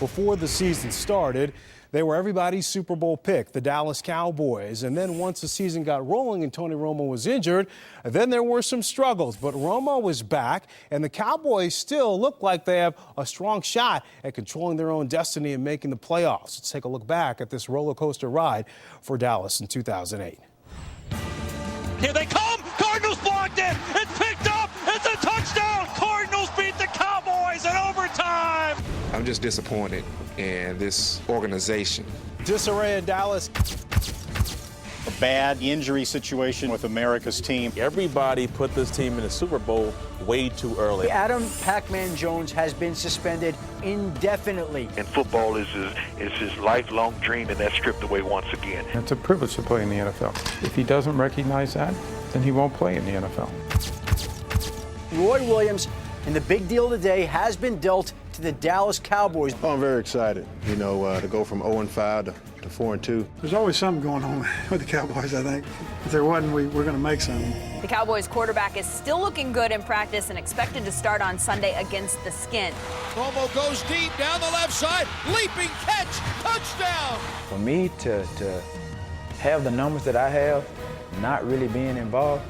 Before the season started, they were everybody's Super Bowl pick, the Dallas Cowboys. And then once the season got rolling and Tony Romo was injured, then there were some struggles. But Romo was back, and the Cowboys still look like they have a strong shot at controlling their own destiny and making the playoffs. Let's take a look back at this roller coaster ride for Dallas in 2008. Here they come! Cardinals blocked it! It's picked up! It's a touchdown! Cardinals beat the Cowboys in overtime! I'm just disappointed in this organization. Disarray in Dallas. A bad injury situation with America's team. Everybody put this team in the Super Bowl way too early. Adam Pac-Man Jones has been suspended indefinitely. And football is his lifelong dream, and that's stripped away once again. It's a privilege to play in the NFL. If he doesn't recognize that, then he won't play in the NFL. Roy Williams, and the big deal today has been dealt to the Dallas Cowboys. Oh, I'm very excited, to go from 0-5 to 4-2. There's always something going on with the Cowboys, I think. If there wasn't, we're going to make something. The Cowboys quarterback is still looking good in practice and expected to start on Sunday against the Skins. Romo goes deep down the left side, leaping catch, touchdown! For me to have the numbers that I have, not really being involved,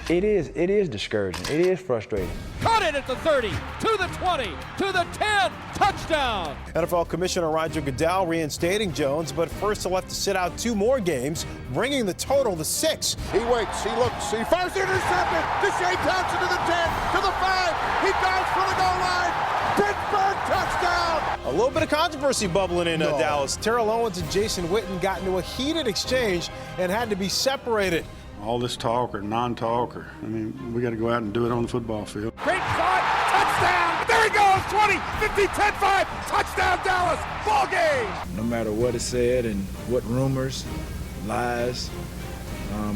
it is discouraging. It is frustrating. Caught it at the 30, to the 20, to the 10, touchdown! NFL Commissioner Roger Goodell reinstating Jones, but first he'll have to sit out 2 more games, bringing the total to 6. He waits, he looks, he fires, intercepted. Deshae Thompson to the 10, to the 5. He dives for the goal line. Pittsburgh touchdown! A little bit of controversy bubbling in Dallas. Terrell Owens and Jason Witten got into a heated exchange and had to be separated. All this talk or non-talk, we got to go out and do it on the football field. Great shot, touchdown! There he goes, 20, 50, 10, 5, touchdown Dallas, ball game! No matter what is said and what rumors, lies,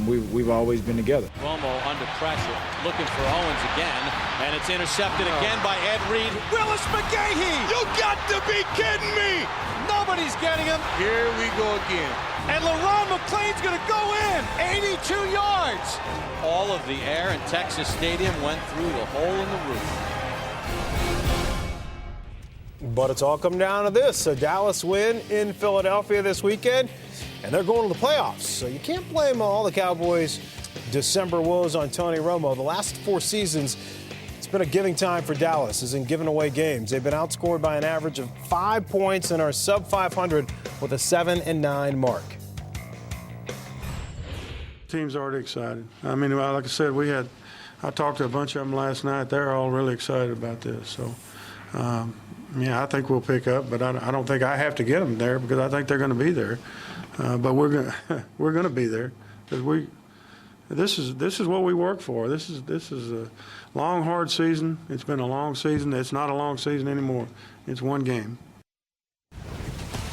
we've always been together. Romo under pressure, looking for Owens again, and it's intercepted again by Ed Reed. Willis McGahee! You got to be kidding me! Nobody's getting him. Here we go again. And LaRon McClain's going to go in, 82 yards. All of the air in Texas Stadium went through the hole in the roof. But it's all come down to this. A Dallas win in Philadelphia this weekend, and they're going to the playoffs. So you can't blame all the Cowboys' December woes on Tony Romo. The last 4 seasons, it's been a giving time for Dallas, as in giving away games. They've been outscored by an average of 5 points and are sub 500 with a 7-9 mark. Team's already excited. Like I said, I talked to a bunch of them last night. They're all really excited about this. So, I think we'll pick up, but I don't think I have to get them there because I think they're going to be there. But we're going to be there because this is what we work for. This is a long, hard season. It's been a long season. It's not a long season anymore. It's one game.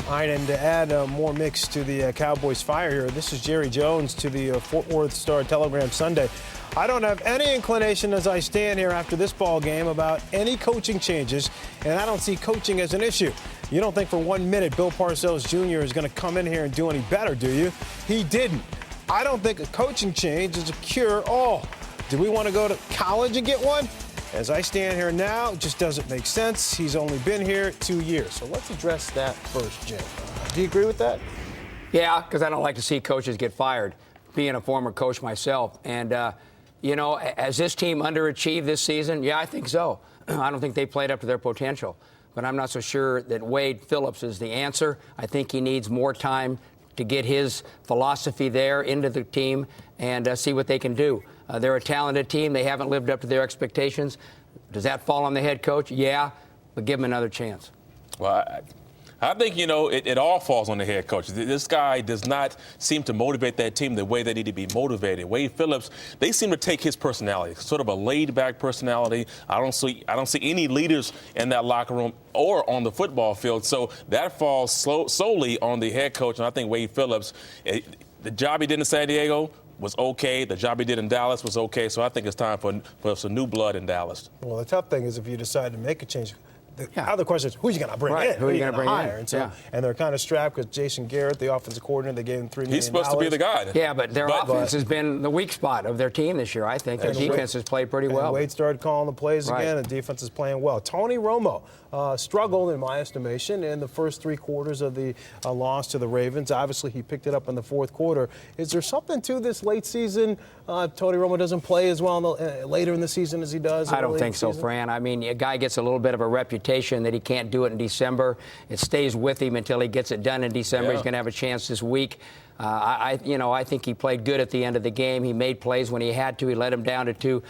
All right, and to add more mix to the Cowboys fire here, this is Jerry Jones to the Fort Worth Star-Telegram Sunday. I don't have any inclination as I stand here after this ball game about any coaching changes, and I don't see coaching as an issue. You don't think for 1 minute Bill Parcells Jr. is going to come in here and do any better, do you? He didn't. I don't think a coaching change is a cure-all. Do we want to go to college and get one? As I stand here now, it just doesn't make sense. He's only been here 2 years. So let's address that first, Jim. Do you agree with that? Yeah, because I don't like to see coaches get fired, being a former coach myself. And, has this team underachieved this season? Yeah, I think so. I don't think they played up to their potential. But I'm not so sure that Wade Phillips is the answer. I think he needs more time to get his philosophy there into the team and see what they can do. They're a talented team. They haven't lived up to their expectations. Does that fall on the head coach? Yeah, but give him another chance. Well, I think, it all falls on the head coach. This guy does not seem to motivate that team the way they need to be motivated. Wade Phillips, they seem to take his personality, sort of a laid-back personality. I don't see any leaders in that locker room or on the football field. So that falls solely on the head coach. And I think Wade Phillips, the job he did in San Diego was okay. The job he did in Dallas was okay. So I think it's time for some new blood in Dallas. Well, the tough thing is if you decide to make a change, the other question is, who are you going to bring in? Who are you going to bring hire? in? And they're kind of strapped because Jason Garrett, the offensive coordinator, they gave him $3 million. He's supposed to be the guy. Yeah, but their offense has been the weak spot of their team this year, I think. Their defense has played pretty well. Wade started calling the plays again, and the defense is playing well. Tony Romo, struggled, in my estimation, in the first 3 quarters of the loss to the Ravens. Obviously, he picked it up in the fourth quarter. Is there something to this late season? Tony Romo doesn't play as well later in the season as he does. I don't think so, Fran. I mean, a guy gets a little bit of a reputation that he can't do it in December. It stays with him until he gets it done in December. He's going to have a chance this week. I think he played good at the end of the game. He made plays when he had to. He led him down to 2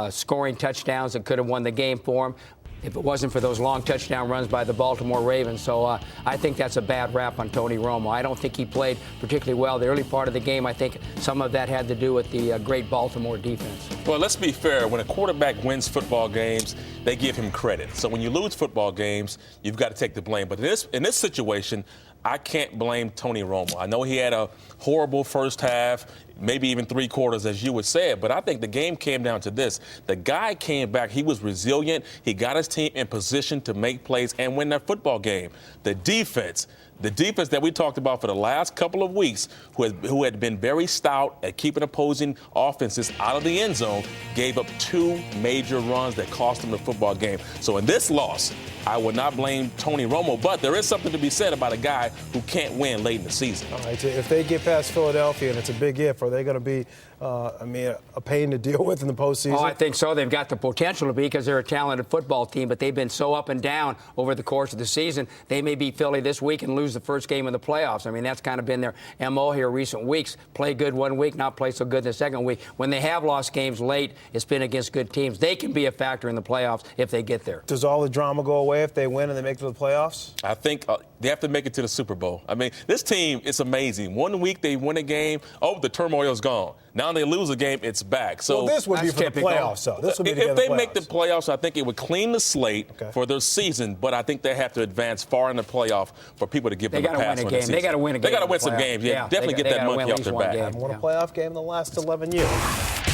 scoring touchdowns that could have won the game for him if it wasn't for those long touchdown runs by the Baltimore Ravens. So I think that's a bad rap on Tony Romo. I don't think he played particularly well the early part of the game. I think some of that had to do with the great Baltimore defense. Well, let's be fair. When a quarterback wins football games, they give him credit. So when you lose football games, you've got to take the blame. But in this situation, I can't blame Tony Romo. I know he had a horrible first half, maybe even 3 quarters, as you would say, but I think the game came down to this. The guy came back. He was resilient. He got his team in position to make plays and win that football game. The defense that we talked about for the last couple of weeks, who had been very stout at keeping opposing offenses out of the end zone, gave up 2 major runs that cost them the football game. So in this loss, I would not blame Tony Romo, but there is something to be said about a guy who can't win late in the season. All right, so if they get past Philadelphia, and it's a big if, are they going to be, a pain to deal with in the postseason? Oh, I think so. They've got the potential to be because they're a talented football team, but they've been so up and down over the course of the season. They may beat Philly this week and lose the first game of the playoffs. I mean, that's kind of been their MO here recent weeks. Play good one week, not play so good the second week. When they have lost games late, it's been against good teams. They can be a factor in the playoffs if they get there. Does all the drama go away if they win and they make it to the playoffs? I think they have to make it to the Super Bowl. I mean, this team, it's amazing. One week they win a game, the turmoil's gone. Now they lose a game, it's back. So this would be for the playoffs, though. This would be if they make the playoffs, I think it would clean the slate for their season. But I think they have to advance far in the playoff for people to give them a pass on the season. They got to win a game. They got to win some games. Yeah, definitely get that monkey off their back. They haven't won a playoff game in the last 11 years.